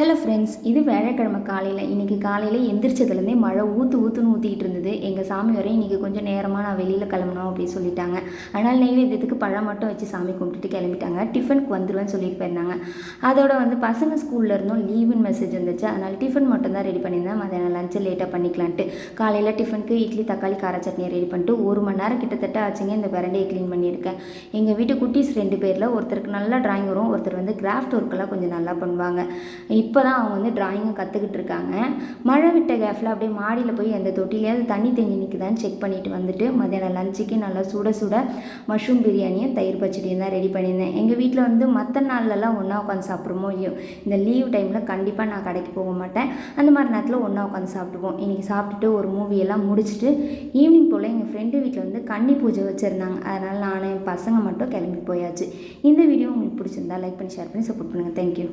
Hello friends, இது வியாழக்கிழமை காலையில். இன்றைக்கி காலையில் எந்திரிச்சதுலேருந்தே மழை ஊற்றுன்னு ஊற்றிக்கிட்டு இருந்தது. எங்கள் சாமி வரையும் இன்றைக்கி கொஞ்சம் நேரமாக நான் வெளியில் கிளம்பணும் அப்படின்னு சொல்லிட்டாங்க. அதனால் நெய்வேத்தியத்துக்கு பழம் மட்டும் வச்சு சாமி கும்பிட்டுட்டு கிளம்பிட்டாங்க. டிஃபனுக்கு வந்துடுவேன்னு சொல்லிட்டு போயிருந்தாங்க. அதோட பசங்க ஸ்கூலில் இருந்தும் லீவுன்னு மெசேஜ் வந்துச்சு. அதனால் டிஃபன் மட்டும் தான் ரெடி பண்ணியிருந்தேன். மதியானம் லஞ்சை லேட்டாக பண்ணிக்கலான்ட்டு காலையில் டிஃபனுக்கு இட்லி தக்காளி கார சட்னி ரெடி பண்ணிட்டு 1 மணி நேரம் கிட்டத்தட்ட ஆச்சுங்க இந்த பிரண்டையை க்ளீன் பண்ணியிருக்கேன். எங்கள் வீட்டு குட்டீஸ் 2 பேரில் ஒருத்தருக்கு நல்லா டிராயிங் வரும், ஒருத்தர் கிராஃப்ட் ஒர்க்கெல்லாம் கொஞ்சம் நல்லா பண்ணுவாங்க. இப்போ தான் அவங்க டிராயிங்கும் கற்றுக்கிட்டு இருக்காங்க. மழை விட்ட கேஃபில் அப்படியே மாடியில் போய் அந்த தொட்டிலையாவது தண்ணி தேங்கி நிற்குதான்னு செக் பண்ணிவிட்டு வந்துட்டு மதியானம் லஞ்சுக்கு நல்லா சுட சுட மஷ்ரூம் பிரியாணியும் தயிர் பச்சடியும் தான் ரெடி பண்ணியிருந்தேன். எங்கள் வீட்டில் மற்ற நாள்லலாம் ஒன்றா உட்காந்து சாப்பிட்றோமோ இல்லையோ, இந்த லீவ் டைமில் கண்டிப்பாக நான் கடைக்கு போக மாட்டேன். அந்த மாதிரி நேரத்தில் ஒன்றா உட்காந்து சாப்பிட்டுப்போம். இன்றைக்கி சாப்பிட்டுட்டு ஒரு மூவியெல்லாம் முடிச்சுட்டு ஈவினிங் போல் எங்கள் ஃப்ரெண்டு வீட்டில் கன்னி பூஜை வச்சுருந்தாங்க. அதனால் நான் என் பசங்க மட்டும் கிளம்பி போயாச்சு. இந்த வீடியோ உங்களுக்கு பிடிச்சிருந்தா லைக் பண்ணி ஷேர் பண்ணி சப்போர்ட் பண்ணுங்கள். தேங்க்யூ.